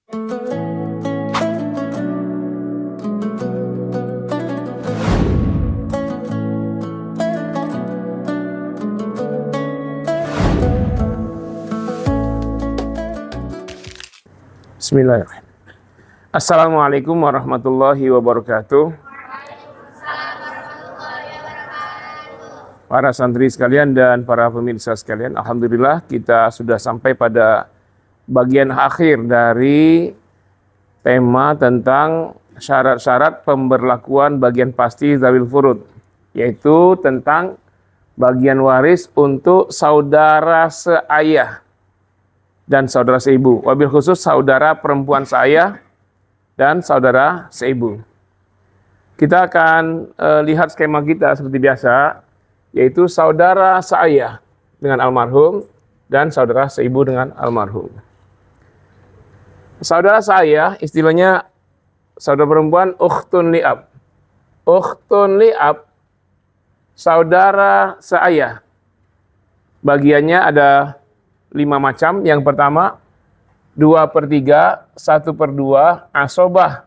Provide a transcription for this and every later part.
Bismillahirrahmanirrahim. Assalamualaikum warahmatullahi wabarakatuh. Para santri sekalian dan para pemirsa sekalian, alhamdulillah kita sudah sampai pada bagian akhir dari tema tentang syarat-syarat pemberlakuan bagian pasti dzawil furud, yaitu tentang bagian waris untuk saudara seayah dan saudara seibu, wabil khusus saudara perempuan seayah dan saudara seibu. Kita akan lihat skema kita seperti biasa, yaitu saudara seayah dengan almarhum dan saudara seibu dengan almarhum. Saudara seayah istilahnya saudara perempuan ukhtun li'ab. Ukhtun li'ab, saudara seayah. Bagiannya ada 5 macam. Yang pertama, 2/3, 1/2 asobah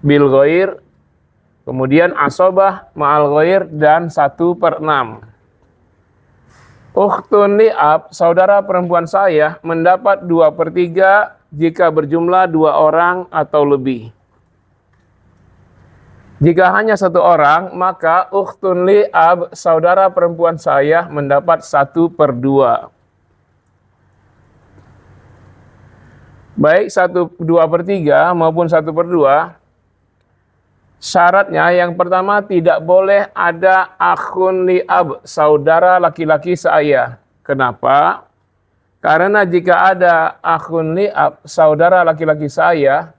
bil ghair, kemudian asobah ma'al ghair, dan 1/6. Ukhtun li'ab, saudara perempuan saya, mendapat 2/3 jika berjumlah 2 orang atau lebih. Jika hanya 1 orang, maka ukhtun li'ab, saudara perempuan saya, mendapat 1/2. Baik 2/3 maupun 1/2, syaratnya yang pertama tidak boleh ada akhun li'ab, saudara laki-laki seayah. Kenapa? Karena jika ada akhun li'ab, saudara laki-laki seayah,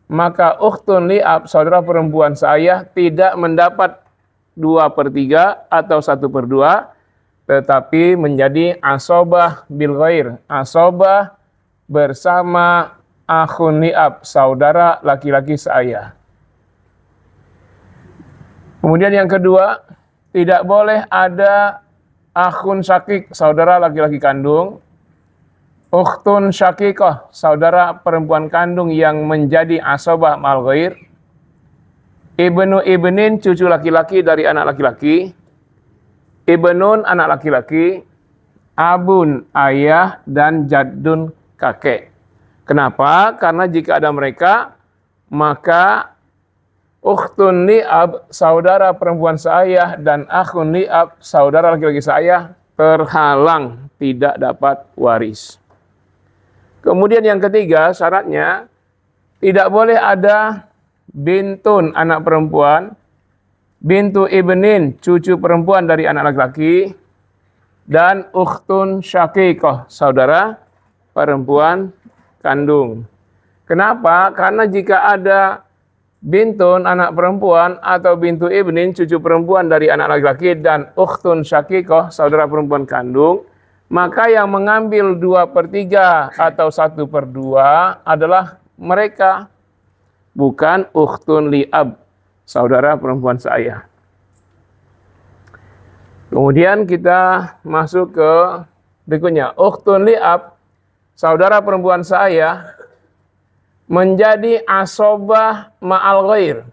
maka ukhtun li'ab, saudara perempuan seayah, tidak mendapat 2/3 atau 1/2, tetapi menjadi asobah bil ghair, asobah bersama akhun li'ab, saudara laki-laki seayah. Kemudian yang kedua, tidak boleh ada akhun syakik, saudara laki-laki kandung, ukhtun syakikah, saudara perempuan kandung yang menjadi asobah mal ghair, ibnu ibnin, cucu laki-laki dari anak laki-laki, ibnun, anak laki-laki, abun, ayah, dan jaddun, kakek. Kenapa? Karena jika ada mereka, maka ukhtun li'ab, saudara perempuan seayah, dan akhun li'ab, saudara laki-laki seayah, terhalang, tidak dapat waris. Kemudian yang ketiga, syaratnya tidak boleh ada bintun, anak perempuan, bintu ibnin, cucu perempuan dari anak laki-laki, dan ukhtun syakikah, saudara perempuan kandung. Kenapa? Karena jika ada bintun, anak perempuan, atau bintu ibnin, cucu perempuan dari anak laki-laki, dan ukhtun syakikah, saudara perempuan kandung, maka yang mengambil 2/3 atau 1/2 adalah mereka, bukan ukhtun li'ab, saudara perempuan seayah. Kemudian kita masuk ke berikutnya. Ukhtun li'ab, saudara perempuan seayah, menjadi asobah ma'al ghair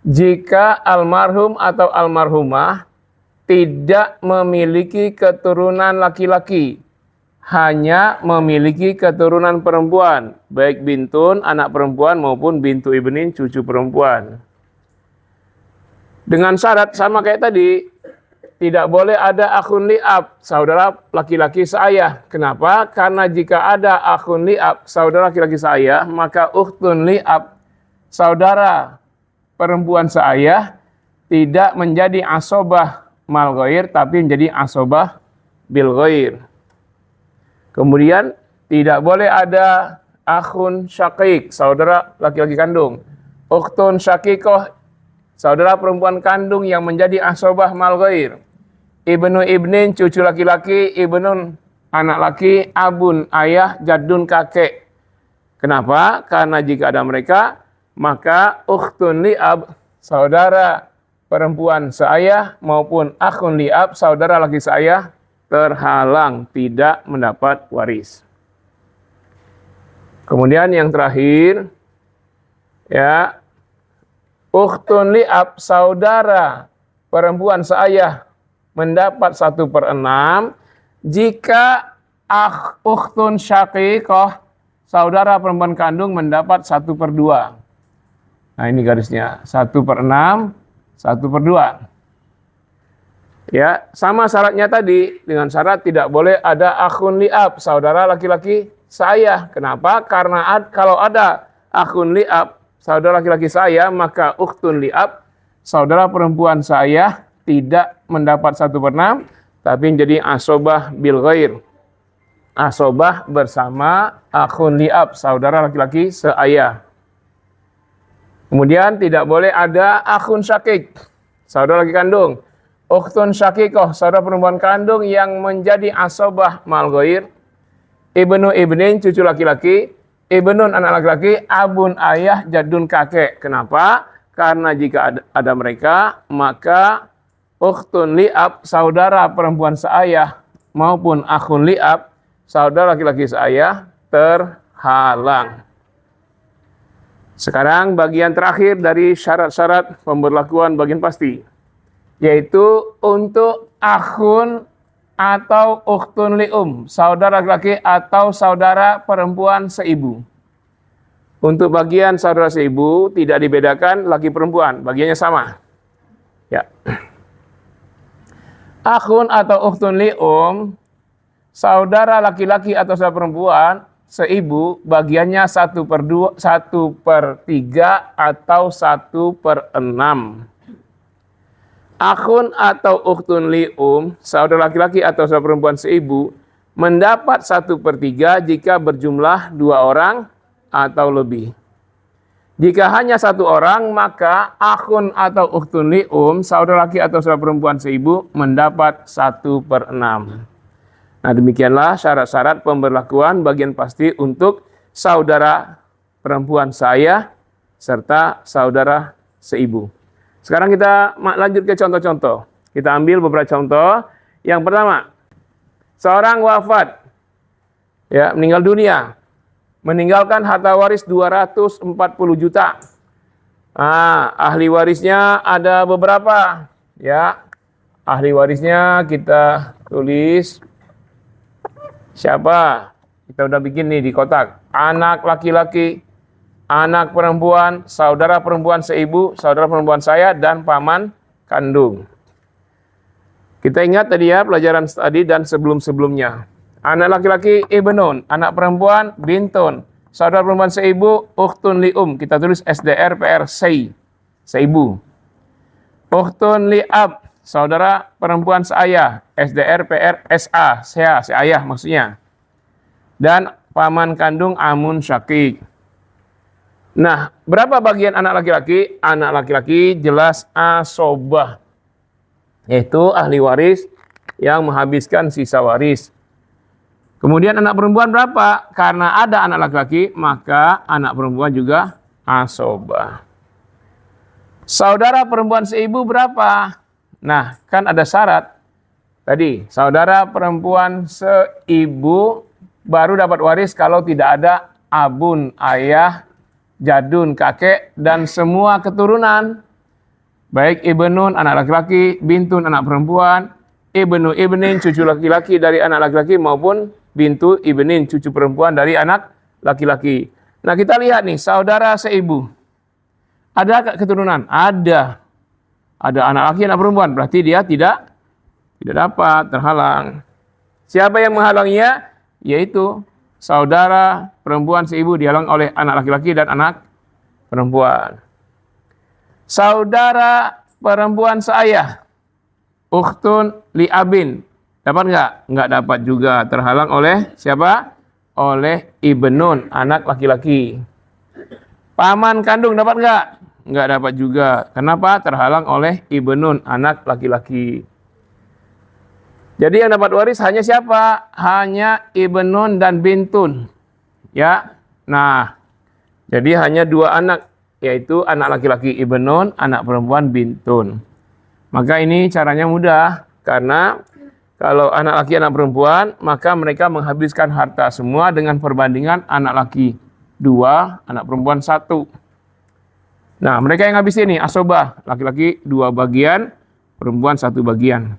jika almarhum atau almarhumah tidak memiliki keturunan laki-laki, hanya memiliki keturunan perempuan, baik bintun, anak perempuan, maupun bintu ibnin, cucu perempuan. Dengan syarat sama kayak tadi, tidak boleh ada akhun li'ab, saudara laki-laki seayah. Kenapa? Karena jika ada akhun li'ab, saudara laki-laki seayah, maka ukhtun li'ab, saudara perempuan seayah, tidak menjadi asobah mal ghair, tapi menjadi asobah bil ghair. Kemudian tidak boleh ada akhun syakik, saudara laki-laki kandung, ukhtun syakikoh, saudara perempuan kandung yang menjadi asobah mal ghair, ibnu ibnin, cucu laki-laki, ibnun, anak laki, abun, ayah, jaddun, kakek. Kenapa? Karena jika ada mereka, maka ukhtun li'ab, saudara perempuan seayah, maupun akhun li'ab, saudara laki seayah, terhalang, tidak mendapat waris. Kemudian yang terakhir, ya, ukhtun li'ab, saudara perempuan seayah mendapat 1/6 jika ukhtun syaqiqah, saudara perempuan kandung mendapat 1/2. Nah ini garisnya, 1/6, 1/2. Ya, sama syaratnya tadi, dengan syarat tidak boleh ada akhun li'ab, saudara laki-laki seayah. Kenapa? Karena kalau ada akhun li'ab, saudara laki-laki seayah, maka ukhtun li'ab, saudara perempuan seayah, tidak mendapat 1/6, tapi menjadi asobah bil ghair. Asobah bersama akhun li'ab, saudara laki-laki seayah. Kemudian tidak boleh ada akhun syakik, saudara laki kandung. Ukhtun syakikoh, saudara perempuan kandung yang menjadi asobah mal ghair. Ibnu ibnin, cucu laki-laki. Ibnun, anak laki-laki. Abun, ayah. Jadun, kakek. Kenapa? Karena jika ada mereka, maka ukhtun li'ab, saudara perempuan seayah, maupun akhun li'ab, saudara laki-laki seayah, terhalang. Sekarang bagian terakhir dari syarat-syarat pemberlakuan bagian pasti, yaitu untuk akhun atau ukhtun li'um, saudara laki-laki atau saudara perempuan seibu. Untuk bagian saudara seibu tidak dibedakan laki perempuan, bagiannya sama. Ya. Akhun atau ukhtun li'um, saudara laki-laki atau saudara perempuan seibu, bagiannya 1/2, 1/3 atau 1/6. Akhun atau ukhtun li'um, saudara laki-laki atau saudara perempuan seibu, mendapat 1/3 jika berjumlah 2 orang atau lebih. Jika hanya 1 orang, maka akhun atau ukhtun li'um, saudara laki atau saudara perempuan seibu, mendapat 1/6. Nah, demikianlah syarat-syarat pemberlakuan bagian pasti untuk saudara perempuan seayah serta saudara seibu. Sekarang kita lanjut ke contoh-contoh. Kita ambil beberapa contoh. Yang pertama, seorang wafat, ya, meninggal dunia, meninggalkan harta waris 240 juta. Nah, ahli warisnya ada beberapa, ya. Ahli warisnya kita tulis siapa? Kita udah bikin nih di kotak. Anak laki-laki, anak perempuan, saudara perempuan seibu, saudara perempuan saya, dan paman kandung. Kita ingat tadi ya pelajaran tadi dan sebelum-sebelumnya. Anak laki-laki ibnun, anak perempuan bintun, saudara perempuan seibu, ukhtun li'um. Kita tulis SDR PR seibu. Ukhtun li'ab, saudara perempuan seayah, SDR PR SA, seayah maksudnya. Dan paman kandung amun syakik. Nah, berapa bagian anak laki-laki? Anak laki-laki jelas asobah, yaitu ahli waris yang menghabiskan sisa waris. Kemudian anak perempuan berapa? Karena ada anak laki-laki, maka anak perempuan juga asobah. Saudara perempuan seibu berapa? Nah, kan ada syarat. Tadi, saudara perempuan seibu baru dapat waris kalau tidak ada abun, ayah, jadun, kakek, dan semua keturunan. Baik ibnun, anak laki-laki, bintun, anak perempuan, ibnu ibnin, cucu laki-laki dari anak laki-laki, maupun bintu ibnin, cucu perempuan dari anak laki-laki. Nah, kita lihat nih, saudara seibu. Ada keturunan? Ada. Ada anak laki, anak perempuan. Berarti dia tidak dapat, terhalang. Siapa yang menghalanginya? Yaitu saudara perempuan seibu dihalang oleh anak laki-laki dan anak perempuan. Saudara perempuan seayah, ukhtun li'abin, dapat nggak? Nggak dapat juga, terhalang oleh siapa? Oleh ibnun, anak laki-laki. Paman kandung dapat nggak? Nggak dapat juga. Kenapa? Terhalang oleh ibnun, anak laki-laki. Jadi yang dapat waris hanya siapa? Hanya ibnun dan bintun. Ya. Nah, jadi hanya 2 anak, yaitu anak laki-laki ibnun, anak perempuan bintun. Maka ini caranya mudah, karena kalau anak laki anak perempuan, maka mereka menghabiskan harta semua dengan perbandingan anak laki 2, anak perempuan 1. Nah, mereka yang habis ini asobah, laki-laki 2 bagian, perempuan 1 bagian.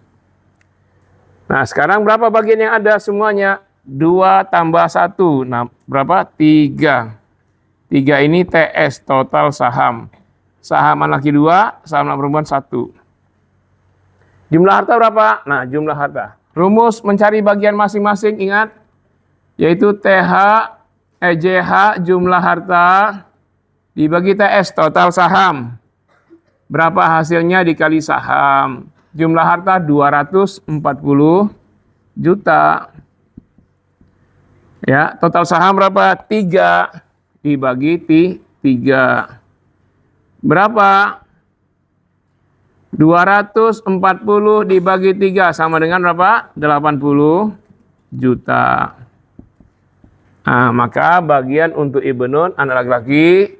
Nah, sekarang berapa bagian yang ada semuanya? 2 tambah 1. Nah, berapa? 3. 3 ini TS, total saham. Saham anak laki 2, saham anak perempuan 1. Jumlah harta berapa? Nah, jumlah harta. Rumus mencari bagian masing-masing, ingat. Yaitu JH jumlah harta dibagi TS, total saham. Berapa hasilnya dikali saham. Jumlah harta 240 juta. Ya, total saham berapa? 3 dibagi 3. Berapa? 240 dibagi 3 sama dengan berapa? 80 juta. Nah, maka bagian untuk Ibnun anak laki-laki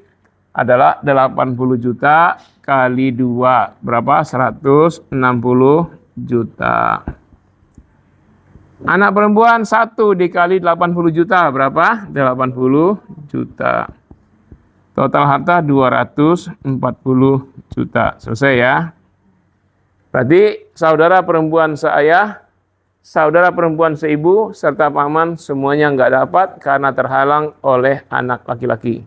adalah 80 juta kali 2. Berapa? 160 juta. Anak perempuan 1 dikali 80 juta. Berapa? 80 juta. Total harta 240 juta. Selesai ya. Berarti saudara perempuan seayah, saudara perempuan seibu, serta paman semuanya nggak dapat karena terhalang oleh anak laki-laki.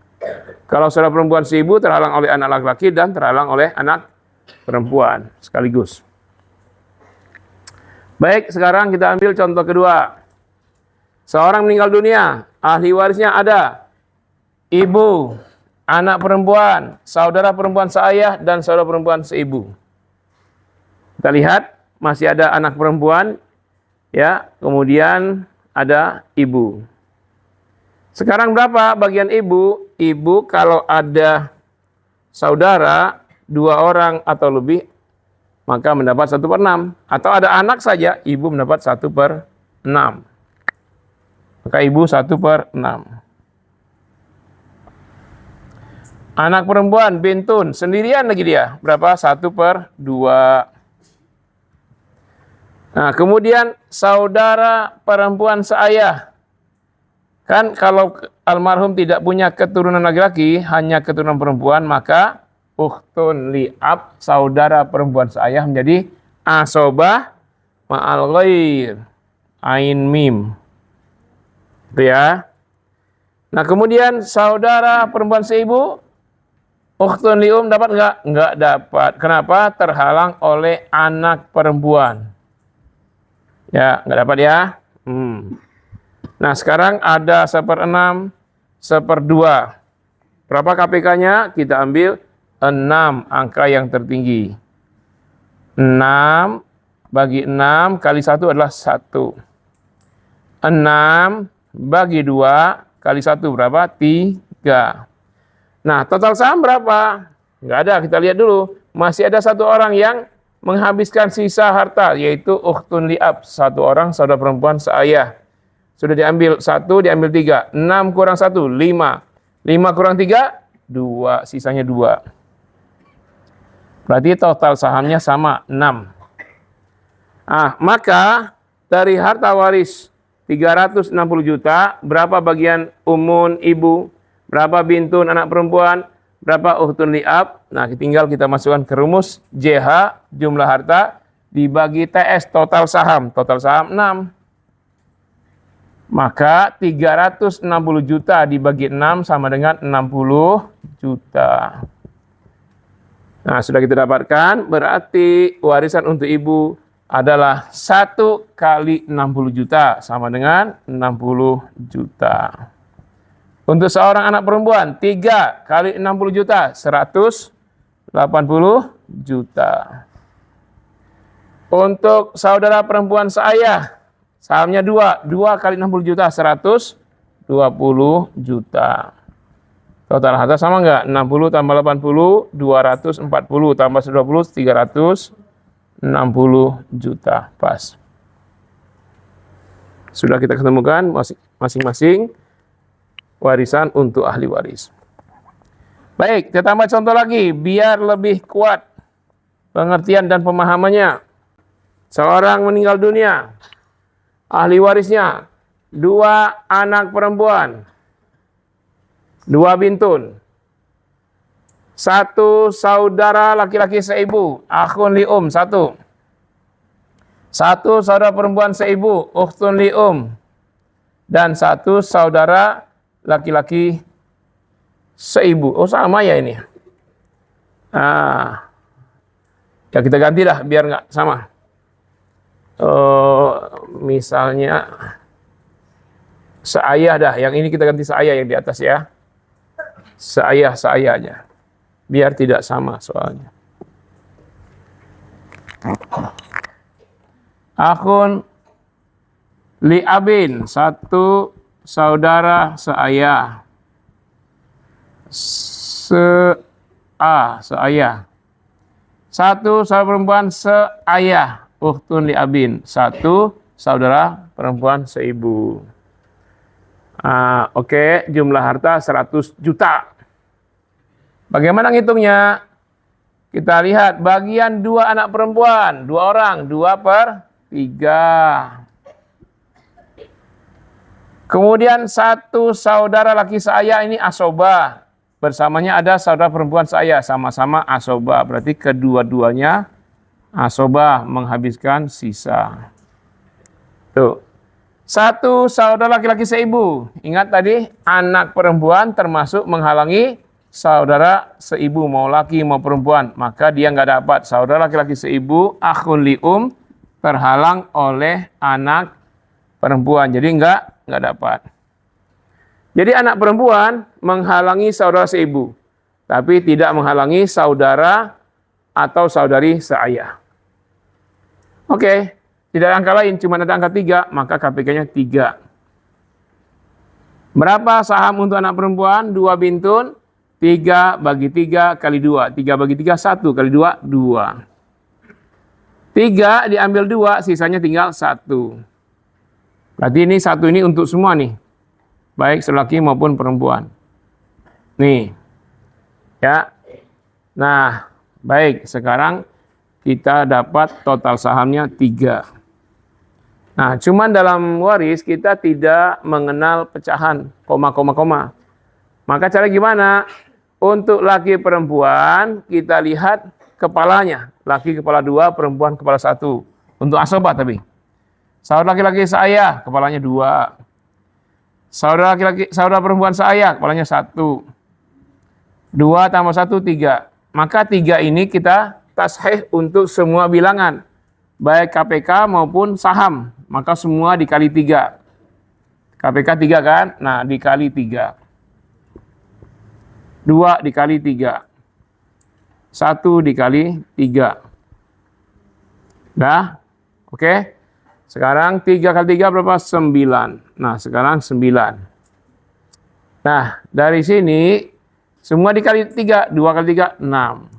Kalau saudara perempuan seibu terhalang oleh anak laki-laki dan terhalang oleh anak perempuan sekaligus. Baik, sekarang kita ambil contoh kedua. Seorang meninggal dunia, ahli warisnya ada ibu, anak perempuan, saudara perempuan seayah, dan saudara perempuan seibu. Kita lihat, masih ada anak perempuan, ya, kemudian ada ibu. Sekarang berapa bagian ibu? Ibu kalau ada saudara 2 orang atau lebih, maka mendapat 1/6. Atau ada anak saja, ibu mendapat 1/6. Maka ibu 1/6. Anak perempuan, bintun, sendirian lagi dia. Berapa? 1/2. Nah, kemudian saudara perempuan seayah. Kan kalau almarhum tidak punya keturunan laki-laki, hanya keturunan perempuan, maka ukhtun li'ab, saudara perempuan seayah menjadi asobah ma'al ghair. Ain mim. Itu ya. Nah, kemudian saudara perempuan seibu, ukhtun li'um dapat nggak? Nggak dapat. Kenapa? Terhalang oleh anak perempuan. Ya, nggak dapat ya. Nah, sekarang ada 1/6, 1/2. Berapa KPK-nya? Kita ambil 6, angka yang tertinggi. 6 bagi 6 kali 1 adalah 1. 6 bagi 2 kali 1 berapa? 3. Nah, total saham berapa? Nggak ada, kita lihat dulu. Masih ada 1 orang yang menghabiskan sisa harta, yaitu ukhtun li'ab, 1 orang saudara perempuan seayah. Sudah diambil 1, diambil 3. 6 kurang 1, 5. 5 kurang 3, 2. Sisanya 2. Berarti total sahamnya sama, 6. Maka dari harta waris 360 juta, berapa bagian umun ibu, berapa bintun anak perempuan, berapa ukhtun li'ab. Nah, tinggal kita masukkan ke rumus JH, jumlah harta, dibagi TS, total saham. Total saham 6. Maka 360 juta dibagi 6 sama dengan 60 juta. Nah, sudah kita dapatkan, berarti warisan untuk ibu adalah 1 kali 60 juta, sama dengan 60 juta. Untuk seorang anak perempuan, 3 kali 60 juta, 180 juta. Untuk saudara perempuan seayah, sahamnya 2 kali 60 juta, 120 juta. Total harta sama enggak? 60 tambah 80, 240 tambah 120, 360 juta. Pas. Sudah kita ketemukan masing-masing warisan untuk ahli waris. Baik, kita tambah contoh lagi biar lebih kuat pengertian dan pemahamannya. Seorang meninggal dunia, ahli warisnya 2 anak perempuan. 2 bintun. 1 saudara laki-laki seibu, akhun lium 1. 1 saudara perempuan seibu, ukhtun lium. Dan 1 saudara laki-laki seibu. Oh, sama ya ini. Ya kita ganti dah biar nggak sama. Misalnya seayah dah. Yang ini kita ganti seayah yang di atas ya. Seayah aja. Biar tidak sama soalnya. Akhun li abin, 1 saudara seayah. Seayah. 1 saudara perempuan seayah, ukhtun li abin. 1 saudara perempuan seibu. Oke, jumlah harta 100 juta. Bagaimana ngitungnya? Kita lihat bagian 2 anak perempuan, 2 orang, 2/3. Kemudian 1 saudara laki seayah ini asobah. Bersamanya ada saudara perempuan seayah, sama-sama asobah. Berarti kedua-duanya asobah menghabiskan sisa. Tuh. 1 saudara laki-laki seibu. Ingat tadi anak perempuan termasuk menghalangi saudara seibu, mau laki mau perempuan. Maka dia nggak dapat. Saudara laki-laki seibu, akhun lium, terhalang oleh anak perempuan. Jadi nggak dapat. Jadi anak perempuan menghalangi saudara seibu, tapi tidak menghalangi saudara atau saudari seayah. Oke, tidak ada angka lain, cuma ada angka 3, maka KPK-nya 3. Berapa saham untuk anak perempuan? 2 bintun, 3 bagi 3 kali 2. 3 bagi 3, 1 kali 2, 2. 3 diambil 2, sisanya tinggal 1. Berarti ini 1 ini untuk semua nih. Baik laki maupun perempuan. Nih. Ya. Nah, baik. Sekarang kita dapat total sahamnya 3. Nah, cuman dalam waris kita tidak mengenal pecahan, koma. Maka cara gimana? Untuk laki perempuan, kita lihat kepalanya. Laki kepala 2, perempuan kepala 1. Untuk asobah tapi. Saudara laki-laki seayah, kepalanya 2. Saudara perempuan seayah, kepalanya 1. 2 tambah 1, 3. Maka 3 ini kita tashih untuk semua bilangan. Baik KPK maupun saham. Maka semua dikali 3. KPK 3 kan? Nah, dikali 3. 2 dikali 3. 1 dikali 3. Dah? Oke? Sekarang 3 kali 3 berapa? 9. Nah, sekarang 9. Nah, dari sini semua dikali 3. 2 kali 3, 6.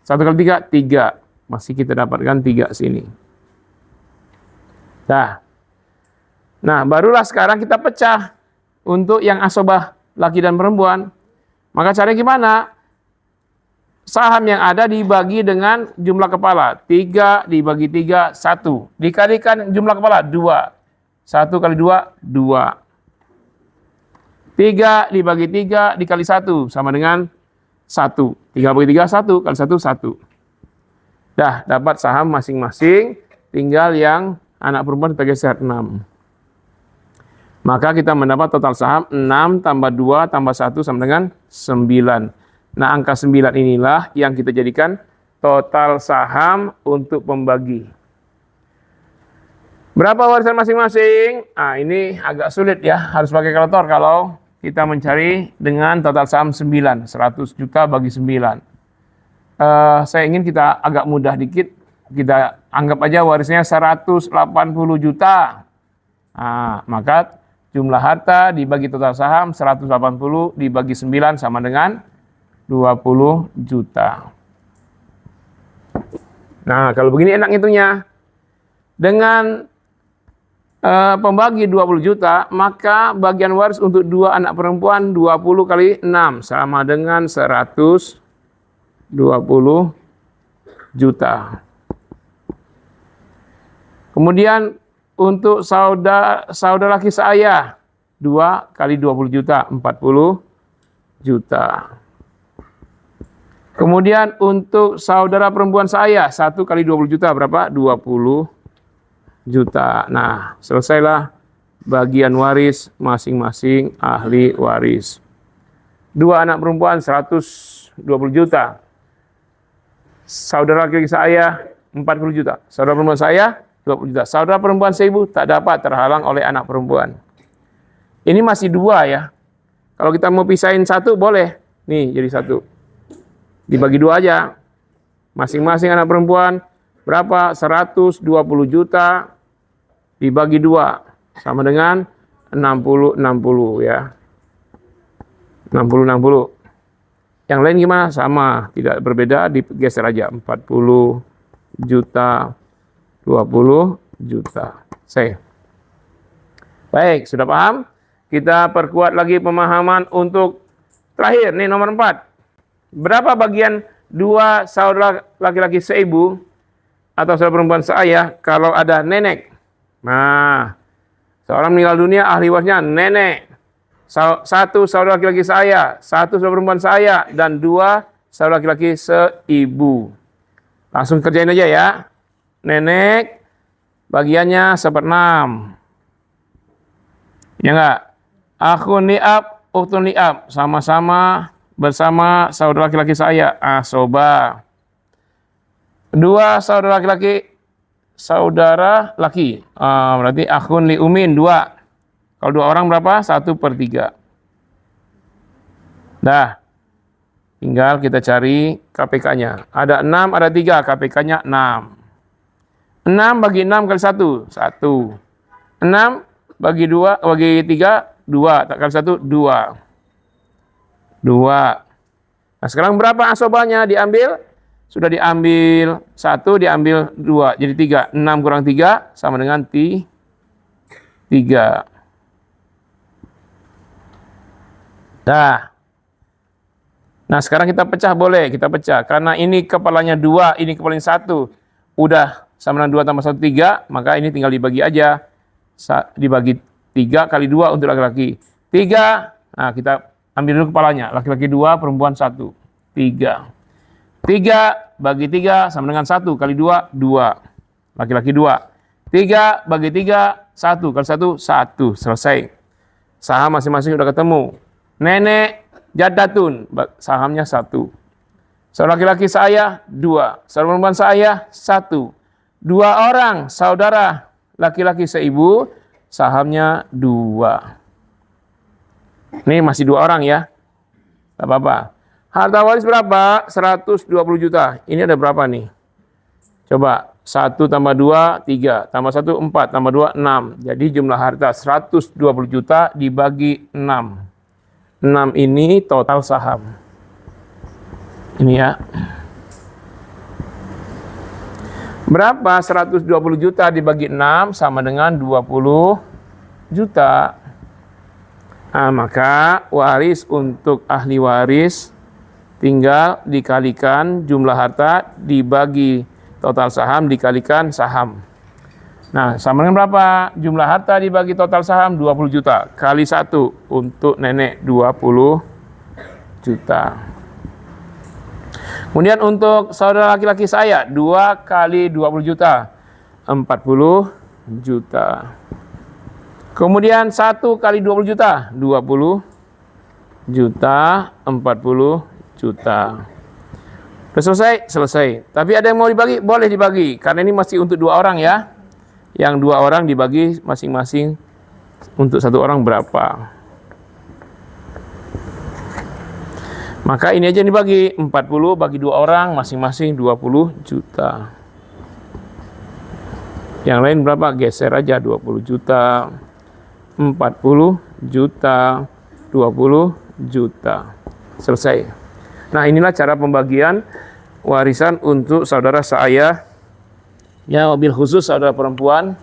1 kali 3, 3. Masih kita dapatkan 3 sini. Nah, barulah sekarang kita pecah untuk yang asobah laki dan perempuan. Maka caranya gimana? Saham yang ada dibagi dengan jumlah kepala. 3 dibagi 3, 1. Dikalikan jumlah kepala, 2. 1 kali 2, 2. 3 dibagi 3 dikali 1, sama dengan 1. 3 bagi 3, 1. Kali 1, 1. Dah, dapat saham masing-masing. Tinggal yang anak perempuan kita geser 6. Maka kita mendapat total saham 6 tambah 2 tambah 1 sama dengan 9. Nah, angka 9 inilah yang kita jadikan total saham untuk pembagi. Berapa warisan masing-masing? Nah, ini agak sulit ya, harus pakai kalkulator kalau kita mencari dengan total saham 9, 100 juta bagi 9. Saya ingin kita agak mudah dikit, kita anggap aja warisnya 180 juta. Nah, maka jumlah harta dibagi total saham 180 dibagi 9 sama dengan 20 juta. Nah, kalau begini enak ngitungnya. Dengan pembagi 20 juta, maka bagian waris untuk 2 anak perempuan 20 kali 6 sama dengan 120 juta. Kemudian untuk saudara laki seayah 2 kali 20 juta, 40 juta. Kemudian untuk saudara perempuan saya, 1 kali 20 juta berapa? 20 juta. Nah, selesailah bagian waris masing-masing ahli waris. 2 anak perempuan 120 juta. Saudara laki-laki saya 40 juta. Saudara perempuan saya 20 juta. Saudara perempuan seibu tak dapat terhalang oleh anak perempuan. Ini masih 2 ya. Kalau kita mau pisahin 1 boleh. Nih jadi 1. Dibagi 2 aja. Masing-masing anak perempuan berapa? 120 juta dibagi 2 sama dengan 60 ya. 60. Yang lain gimana? Sama, tidak berbeda, digeser aja. 40 juta, 20 juta. Baik, sudah paham? Kita perkuat lagi pemahaman untuk terakhir, nih nomor 4. Berapa bagian 2 saudara laki-laki seibu atau saudara perempuan seayah kalau ada nenek? Nah, seorang meninggal dunia, ahli warisnya nenek. 1 saudara laki-laki saya, 1 saudara perempuan saya, dan 2 saudara laki-laki seibu. Langsung kerjain aja ya. Nenek bagiannya 1/6. Ya enggak? Akhun li'ab, ukhtun li'ab, sama-sama bersama saudara laki-laki saya, asoba. 2 saudara laki-laki, berarti akhun li umin 2. Kalau 2 orang berapa? 1/3. Dah, tinggal kita cari KPK-nya. Ada 6, ada 3, KPK-nya 6. 6 bagi 6 kali 1, 1. 6 bagi 2, bagi 3, 2. Tak kali 1, 2. 2. Nah, sekarang berapa asobanya diambil? Sudah diambil 1, diambil 2. Jadi 3. 6 kurang 3 sama dengan 3. Nah, sekarang kita pecah boleh. Kita pecah. Karena ini kepalanya 2, ini kepalanya 1. Udah sama dengan 2 tambah 1, 3. Maka ini tinggal dibagi aja. Dibagi 3 kali 2 untuk laki-laki. 3. Nah, kita ambil dulu kepalanya, laki-laki 2, perempuan 1, 3. 3 bagi 3 sama dengan 1 kali 2, 2. Laki-laki 2. 3 bagi 3, 1 kali 1, 1. Selesai. Saham masing-masing sudah ketemu. Nenek jadatun, sahamnya 1. Saudara laki-laki saya 2. Saudara perempuan saya 1. 2 orang saudara laki-laki seibu, sahamnya 2. Ini masih 2 orang ya. Tidak apa-apa. Harta waris berapa? 120 juta. Ini ada berapa nih? Coba. 1 tambah 2, 3. Tambah 1, 4. Tambah 2, 6. Jadi jumlah harta 120 juta dibagi 6. 6 ini total saham. Ini ya. Berapa 120 juta dibagi 6 sama dengan 20 juta. Nah, maka waris untuk ahli waris tinggal dikalikan jumlah harta dibagi total saham dikalikan saham. Nah, sama dengan berapa? Jumlah harta dibagi total saham 20 juta. Kali 1 untuk nenek 20 juta. Kemudian untuk saudara laki-laki saya 2 kali 20 juta. 40 juta. Kemudian 1 kali 20 juta, 20 juta, 40 juta. Sudah selesai? Selesai. Tapi ada yang mau dibagi? Boleh dibagi. Karena ini masih untuk 2 orang ya. Yang 2 orang dibagi masing-masing untuk 1 orang berapa. Maka ini aja dibagi. 40 bagi 2 orang masing-masing 20 juta. Yang lain berapa? Geser aja 20 juta. 40 juta, 20 juta. Selesai. Nah, inilah cara pembagian warisan untuk saudara seayah, ya wabil khusus saudara perempuan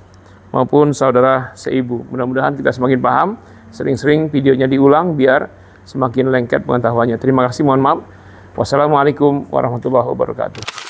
maupun saudara seibu. Mudah-mudahan kita semakin paham, sering-sering videonya diulang biar semakin lengket pengetahuannya. Terima kasih, mohon maaf. Wassalamualaikum warahmatullahi wabarakatuh.